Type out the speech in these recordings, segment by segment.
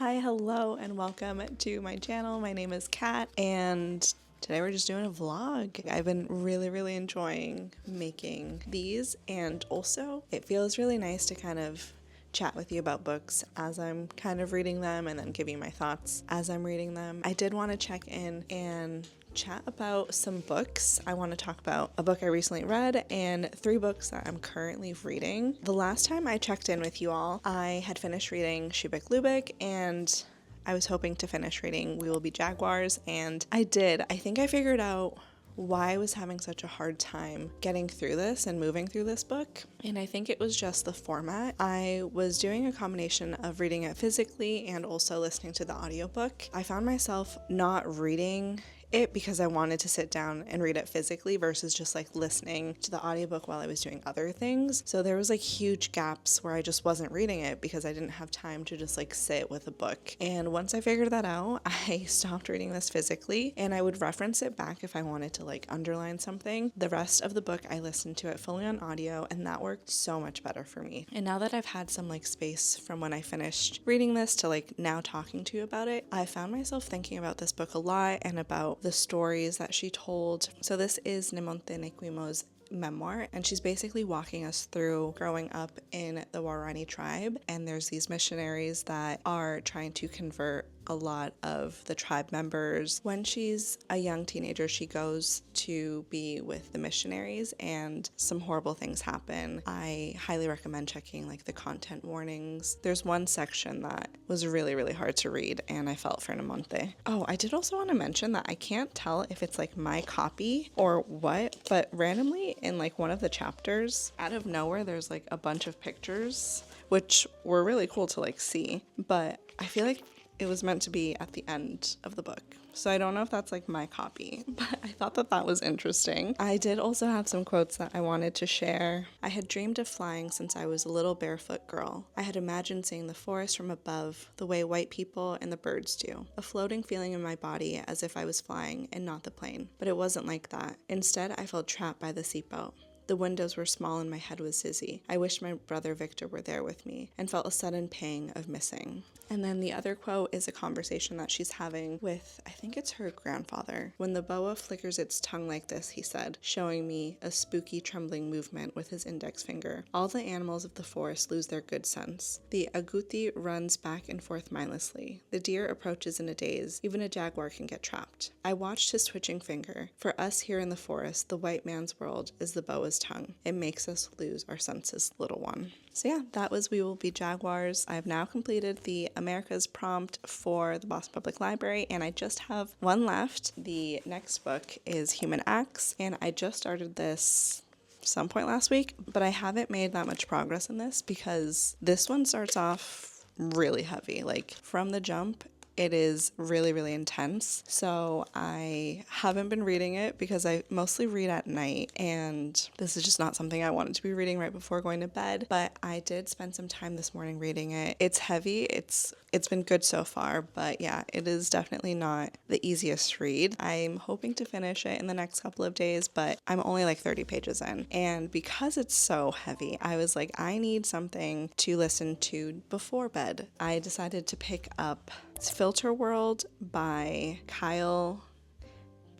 Hi, hello, and welcome to my channel. My name is Kat, and today we're just doing a vlog. I've been really enjoying making these, and also it feels really nice to kind of chat with you about books as I'm kind of reading them and then give you my thoughts as I'm reading them. I did want to check in and chat about some books. I want to talk about a book I recently read and 3 books that I'm currently reading. The last time I checked in with you all, I had finished reading Schubeck Lubeck and I was hoping to finish reading We Will Be Jaguars, and I did. I think I figured out why I was having such a hard time getting through this and moving through this book. And I think it was just the format. I was doing a combination of reading it physically and also listening to the audiobook. I found myself not reading it because I wanted to sit down and read it physically versus just like listening to the audiobook while I was doing other things. So there was like huge gaps where I just wasn't reading it because I didn't have time to just like sit with a book. And once I figured that out, I stopped reading this physically and I would reference it back if I wanted to like underline something. The rest of the book I listened to it fully on audio, and that worked so much better for me. And now that I've had some like space from when I finished reading this to like now talking to you about it, I found myself thinking about this book a lot and about the stories that she told. So this is nemonte nenquimo's memoir, and she's basically walking us through growing up in the Guarani tribe, and there's these missionaries that are trying to convert a lot of the tribe members. When she's a young teenager, she goes to be with the missionaries and some horrible things happen. I highly recommend checking like the content warnings. There's one section that was really hard to read and I felt for Nemonte. Oh, I did also want to mention that I can't tell if it's like my copy or what, but randomly in like one of the chapters, out of nowhere, there's like a bunch of pictures, which were really cool to like see, but I feel like it was meant to be at the end of the book. So I don't know if that's like my copy, but I thought that that was interesting. I did also have some quotes that I wanted to share. I had dreamed of flying since I was a little barefoot girl. I had imagined seeing the forest from above, the way white people and the birds do. A floating feeling in my body as if I was flying and not the plane. But it wasn't like that. Instead, I felt trapped by the seatbelt. The windows were small and my head was dizzy. I wished my brother Victor were there with me and felt a sudden pang of missing. And then the other quote is a conversation that she's having with, I think it's her grandfather. When the boa flickers its tongue like this, he said, showing me a spooky trembling movement with his index finger. All the animals of the forest lose their good sense. The agouti runs back and forth mindlessly. The deer approaches in a daze. Even a jaguar can get trapped. I watched his twitching finger. For us here in the forest, the white man's world is the boa's tongue. It makes us lose our senses, little one. So yeah, that was We Will Be Jaguars. I've now completed the America's prompt for the Boston Public Library, and I just have one left. The next book is Human Acts, and I just started this some point last week, but I haven't made that much progress in this because this one starts off really heavy. Like from the jump, it is really intense. So I haven't been reading it because I mostly read at night, and this is just not something I wanted to be reading right before going to bed. But I did spend some time this morning reading it. It's heavy. It's been good so far, but yeah, it is definitely not the easiest read. I'm hoping to finish it in the next couple of days, but I'm only like 30 pages in. And because it's so heavy, I was like, I need something to listen to before bed. I decided to pick up Filterworld by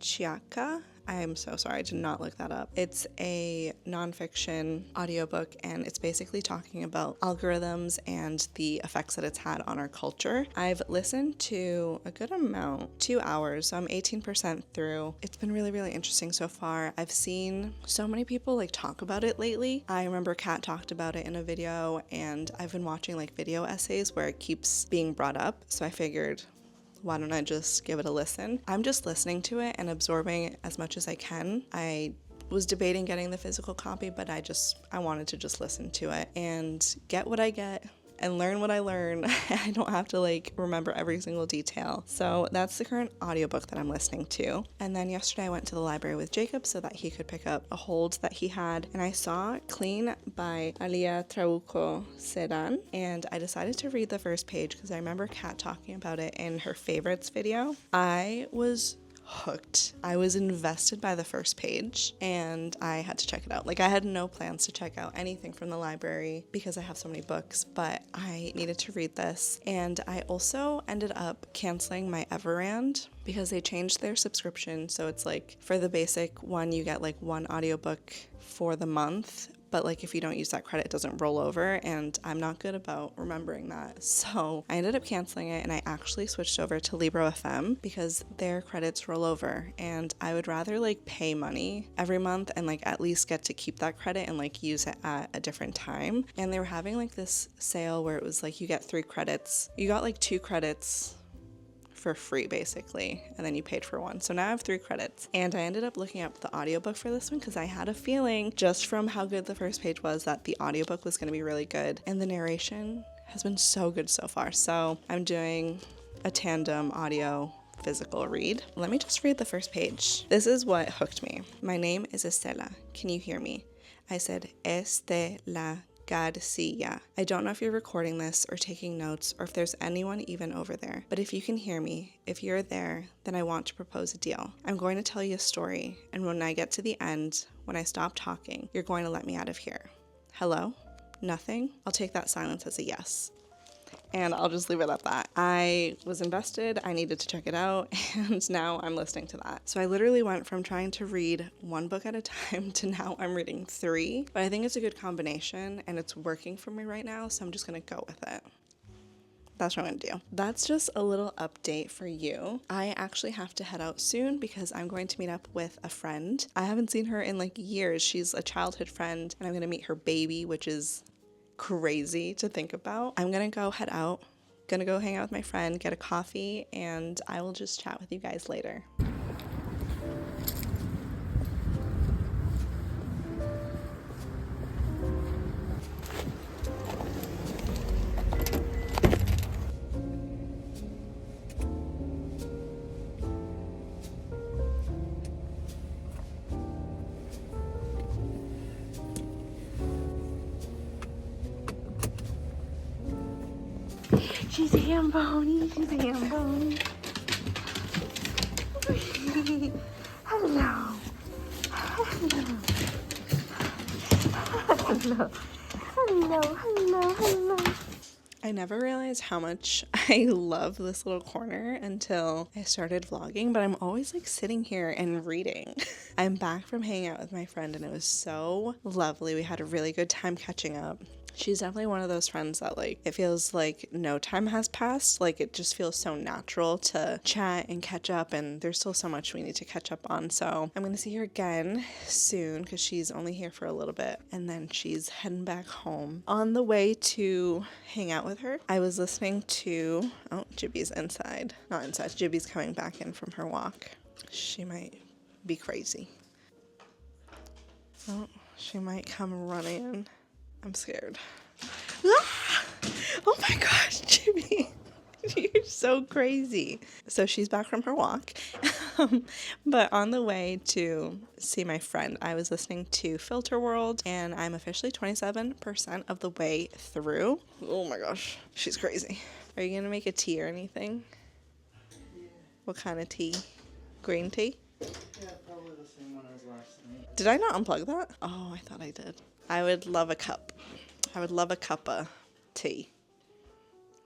chayka. I am so sorry, I did not look that up. It's a nonfiction audiobook, and it's basically talking about algorithms and the effects that it's had on our culture. I've listened to a good amount, 2 hours, so I'm 18% through. It's been really interesting so far. I've seen so many people like talk about it lately. I remember Kat talked about it in a video, and I've been watching like video essays where it keeps being brought up, so I figured, why don't I just give it a listen? I'm just listening to it and absorbing as much as I can. I was debating getting the physical copy, but I wanted to just listen to it and get what I get and learn what I learn. I don't have to like remember every single detail. So that's the current audiobook that I'm listening to. And then yesterday I went to the library with Jacob so that he could pick up a hold that he had. And I saw Clean by Alia, Trabucco, Zerán. And I decided to read the first page because I remember Kat talking about it in her favorites video. I was hooked. I was invested by the first page and I had to check it out. Like, I had no plans to check out anything from the library because I have so many books, but I needed to read this. And I also ended up canceling my Everand because they changed their subscription. So it's like, for the basic one, you get like one audiobook for the month. But like, if you don't use that credit, it doesn't roll over, and I'm not good about remembering that. So I ended up canceling it, and I actually switched over to Libro FM because their credits roll over, and I would rather like pay money every month and like at least get to keep that credit and like use it at a different time. And they were having like this sale where it was like you get 3 credits. You got like 2 credits for free basically, and then you paid for 1. So now I have 3 credits, and I ended up looking up the audiobook for this one because I had a feeling just from how good the first page was that the audiobook was going to be really good, and the narration has been so good so far. So I'm doing a tandem audio physical read. Let me just read the first page. This is what hooked me. My name is Estela. Can you hear me? I said Estela Garcia. I don't know if you're recording this or taking notes or if there's anyone even over there, but if you can hear me, if you're there, then I want to propose a deal. I'm going to tell you a story, and when I get to the end, when I stop talking, you're going to let me out of here. Hello? Nothing? I'll take that silence as a yes. And I'll just leave it at that. I was invested, I needed to check it out, and now I'm listening to that. So I literally went from trying to read 1 book at a time to now I'm reading 3. But I think it's a good combination, and it's working for me right now, so I'm just gonna go with it. That's what I'm gonna do. That's just a little update for you. I actually have to head out soon because I'm going to meet up with a friend. I haven't seen her in like years. She's a childhood friend, and I'm gonna meet her baby, which is crazy to think about. I'm gonna go head out, gonna go hang out with my friend, get a coffee, and I will just chat with you guys later. She's a ham bony. She's a ham bony. Hello. Hello. Hello. Hello. Hello. Hello. I never realized how much I love this little corner until I started vlogging, but I'm always like sitting here and reading. I'm back from hanging out with my friend, and it was so lovely. We had a really good time catching up. She's definitely one of those friends that like, it feels like no time has passed. Like, it just feels so natural to chat and catch up, and there's still so much we need to catch up on. So I'm going to see her again soon because she's only here for a little bit, and then she's heading back home. On the way to hang out with her, I was listening to, oh, Jibby's inside. Not inside, Jibby's coming back in from her walk. She might be crazy. Oh, she might come running in. I'm scared. Ah! Oh my gosh, Jimmy. You're so crazy. So she's back from her walk. But on the way to see my friend, I was listening to Filterworld, and I'm officially 27% of the way through. Oh my gosh, she's crazy. Are you going to make a tea or anything? Yeah. What kind of tea? Green tea? Yeah, probably the same one as last night. Did I not unplug that? Oh, I thought I did. I would love a cup. I would love a cup of tea.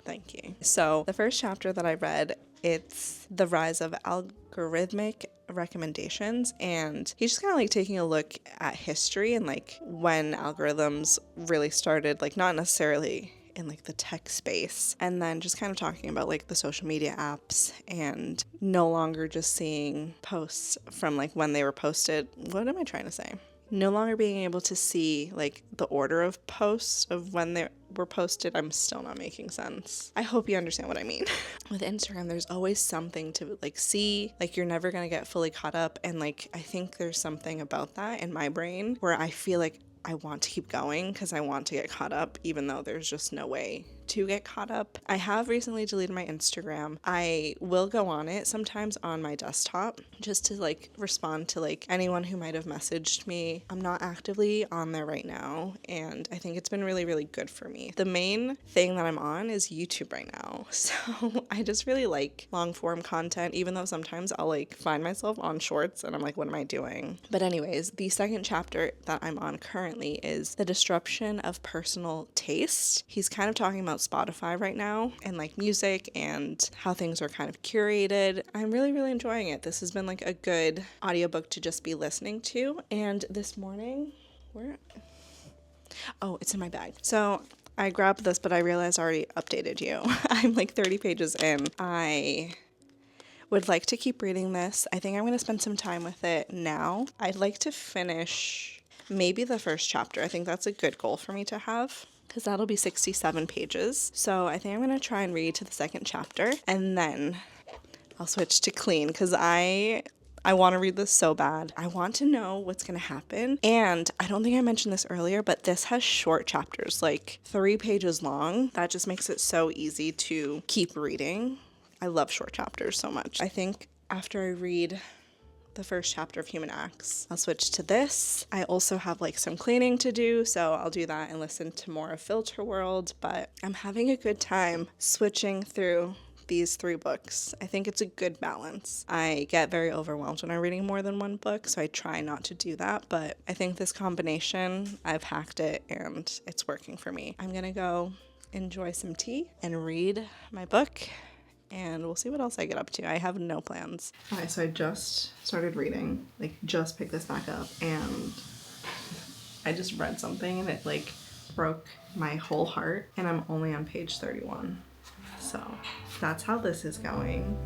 Thank you. So the first chapter that I read, it's the rise of algorithmic recommendations, and he's just kind of like taking a look at history and like when algorithms really started, like not necessarily in like the tech space, and then just kind of talking about like the social media apps and no longer just seeing posts from like when they were posted. What am I trying to say? No longer being able to see like the order of posts of when they were posted. I'm still not making sense. I hope you understand what I mean. With Instagram, there's always something to like see, like you're never gonna get fully caught up, and like I think there's something about that in my brain where I feel like I want to keep going because I want to get caught up, even though there's just no way to get caught up. I have recently deleted my Instagram. I will go on it sometimes on my desktop just to like respond to like anyone who might have messaged me. I'm not actively on there right now, and I think it's been really, really good for me. The main thing that I'm on is YouTube right now. So I just really like long form content, even though sometimes I'll like find myself on shorts and I'm like, what am I doing? But anyways, the second chapter that I'm on currently is The Disruption of Personal Taste. He's kind of talking about Spotify right now and like music and how things are kind of curated. I'm really, really enjoying it. This has been like a good audiobook to just be listening to. And this morning, it's in my bag. So I grabbed this, but I realized I already updated you. I'm like 30 pages in. I would like to keep reading this. I think I'm going to spend some time with it now. I'd like to finish maybe the first chapter. I think that's a good goal for me to have, because that'll be 67 pages. So I think I'm going to try and read to the second chapter, and then I'll switch to clean, because I want to read this so bad. I want to know what's going to happen. And I don't think I mentioned this earlier, but this has short chapters, like 3 pages long. That just makes it so easy to keep reading. I love short chapters so much. I think after I read the first chapter of Human Acts, I'll switch to this. I also have like some cleaning to do, so I'll do that and listen to more of Filterworld. But I'm having a good time switching through these 3 books. I think it's a good balance. I get very overwhelmed when I'm reading more than one book, so I try not to do that, but I think this combination, I've hacked it and it's working for me. I'm gonna go enjoy some tea and read my book, and we'll see what else I get up to. I have no plans. Okay, so I just started reading, like just picked this back up, and I just read something and it like broke my whole heart, and I'm only on page 31. So that's how this is going.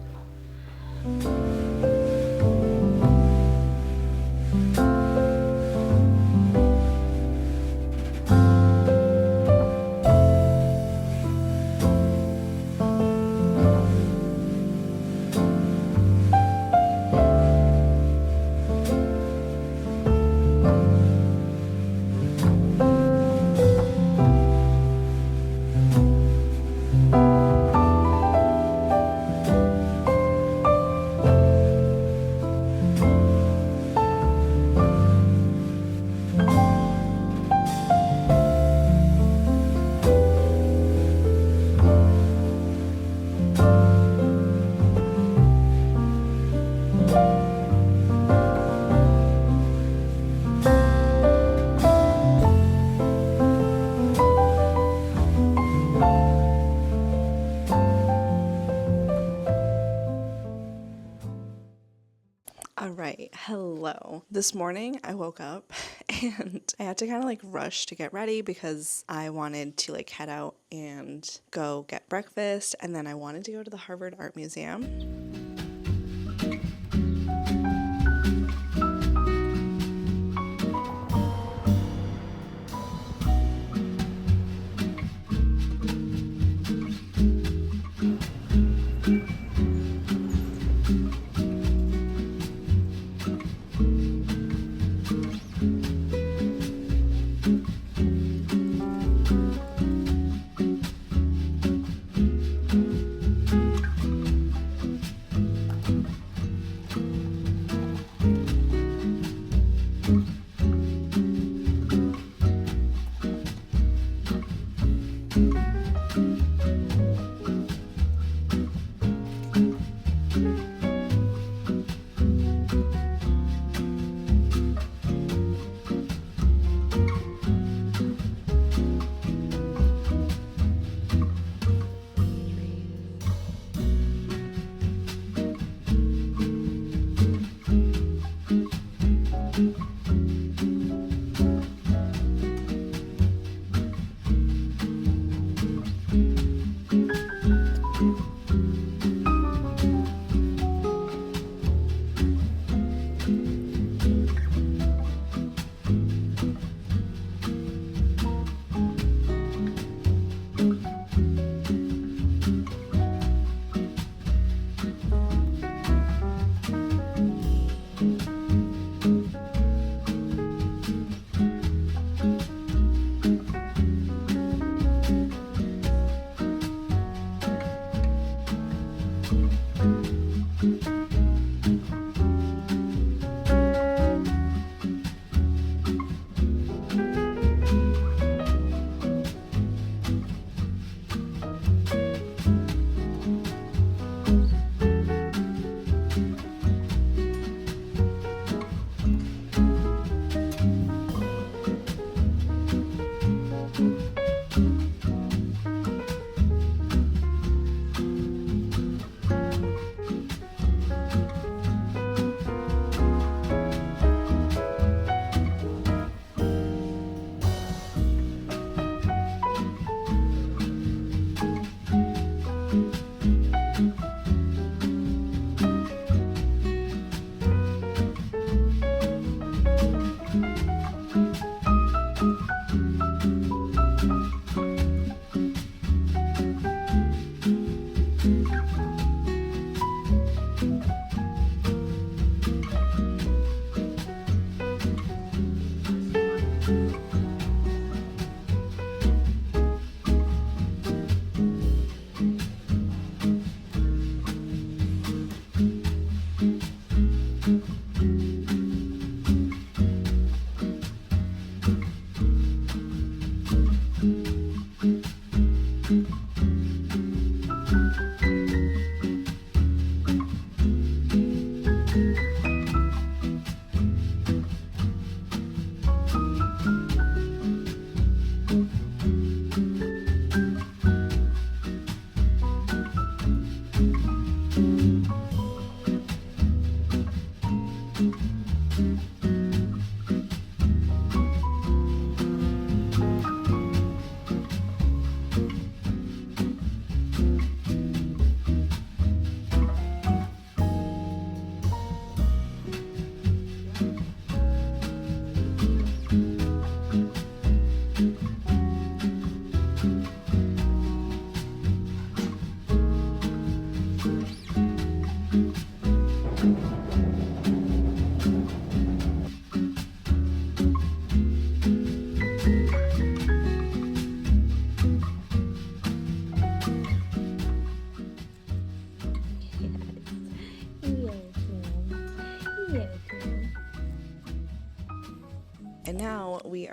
Hello. This morning I woke up and I had to kind of like rush to get ready because I wanted to like head out and go get breakfast, and then I wanted to go to the Harvard Art Museum.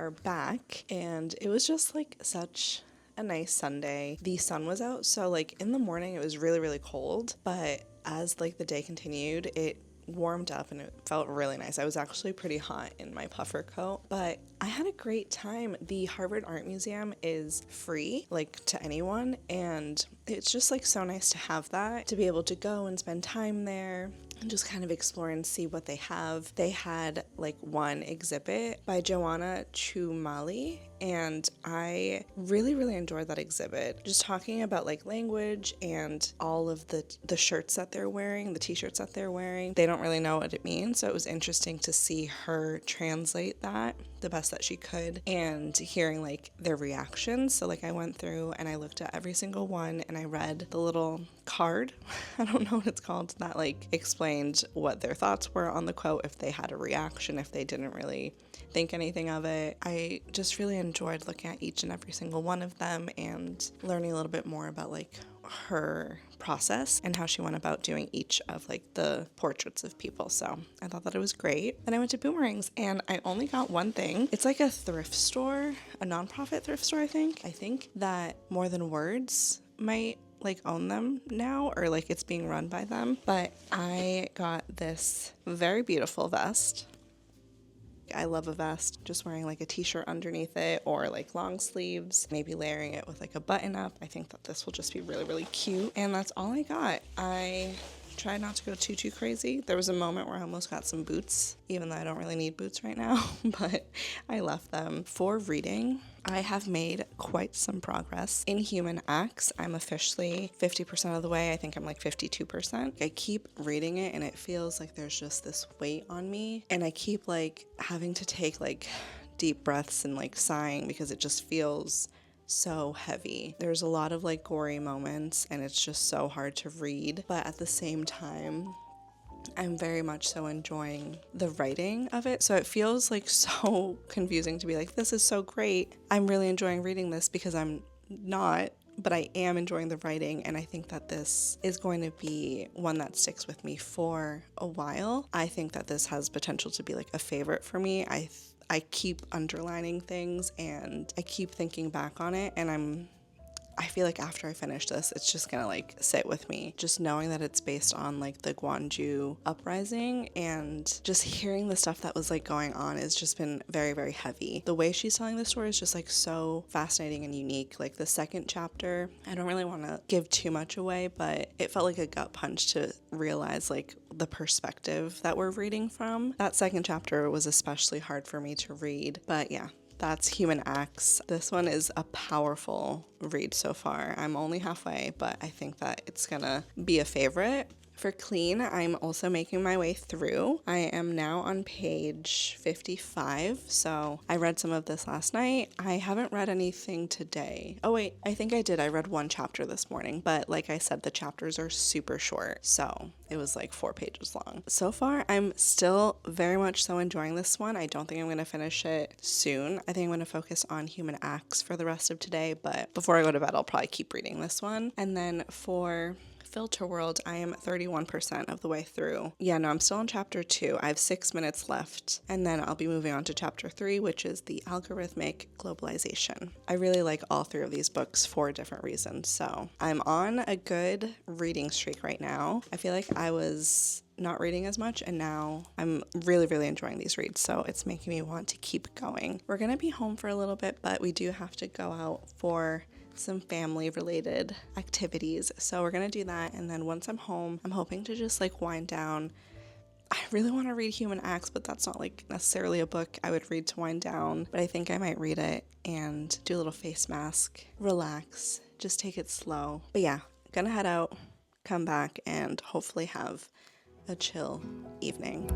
are back, and it was just like such a nice Sunday. The sun was out, so like in the morning it was really, really cold, but as like the day continued, it warmed up and it felt really nice. I was actually pretty hot in my puffer coat, but I had a great time. The Harvard Art Museum is free, like to anyone, and it's just like so nice to have that, to be able to go and spend time there and just kind of explore and see what they have. They had like one exhibit by Joanna Chumali, and I really, really enjoyed that exhibit. Just talking about like language and all of the shirts that they're wearing, the t-shirts that they're wearing. They don't really know what it means, so it was interesting to see her translate that the best that she could and hearing like their reactions. So like I went through and I looked at every single one and I read the little card, I don't know what it's called, that like explained what their thoughts were on the quote, if they had a reaction, if they didn't really think anything of it. I just really enjoyed looking at each and every single one of them and learning a little bit more about like her process and how she went about doing each of like the portraits of people. So I thought that it was great. Then I went to Boomerangs and I only got one thing. It's like a thrift store, a nonprofit thrift store, I think. I think that More Than Words might like own them now, or like it's being run by them. But I got this very beautiful vest. I love a vest, just wearing like a t-shirt underneath it or like long sleeves, maybe layering it with like a button up. I think that this will just be really, really cute. And that's all I got. I tried not to go too crazy. There was a moment where I almost got some boots, even though I don't really need boots right now, but I left them. For reading, I have made quite some progress. In Human Acts, I'm officially 50% of the way. I think I'm like 52%. I keep reading it and it feels like there's just this weight on me, and I keep like having to take like deep breaths and like sighing because it just feels so heavy. There's a lot of like gory moments and it's just so hard to read, but at the same time I'm very much so enjoying the writing of it. So it feels like so confusing to be like, this is so great, I'm really enjoying reading this, because I'm not, but I am enjoying the writing, and I think that this is going to be one that sticks with me for a while. I think that this has potential to be like a favorite for me. I keep underlining things and I keep thinking back on it, and I feel like after I finish this, it's just gonna like sit with me. Just knowing that it's based on like the Gwangju uprising, and just hearing the stuff that was like going on has just been very, very heavy. The way she's telling the story is just like so fascinating and unique. Like the second chapter, I don't really want to give too much away, but it felt like a gut punch to realize like the perspective that we're reading from. That second chapter was especially hard for me to read, but yeah. That's Human Acts. This one is a powerful read so far. I'm only halfway, but I think that it's gonna be a favorite. For Clean, I'm also making my way through. I am now on page 55, so I read some of this last night. I haven't read anything today. Oh wait, I think I did. I read one chapter this morning, but like I said, the chapters are super short, so it was like 4 pages long. So far, I'm still very much so enjoying this one. I don't think I'm going to finish it soon. I think I'm going to focus on Human Acts for the rest of today, but before I go to bed, I'll probably keep reading this one. And then for Filterworld, I am 31% of the way through. Yeah, no, I'm still on chapter 2. I have 6 minutes left, and then I'll be moving on to chapter 3, which is the algorithmic globalization. I really like all 3 of these books for different reasons, so I'm on a good reading streak right now. I feel like I was not reading as much, and now I'm really, really enjoying these reads, so it's making me want to keep going. We're gonna be home for a little bit, but we do have to go out for some family related activities, so we're gonna do that, and then once I'm home, I'm hoping to just like wind down. I really want to read Human Acts, but that's not like necessarily a book I would read to wind down, but I think I might read it and do a little face mask, relax, just take it slow. But yeah, gonna head out, come back, and hopefully have a chill evening.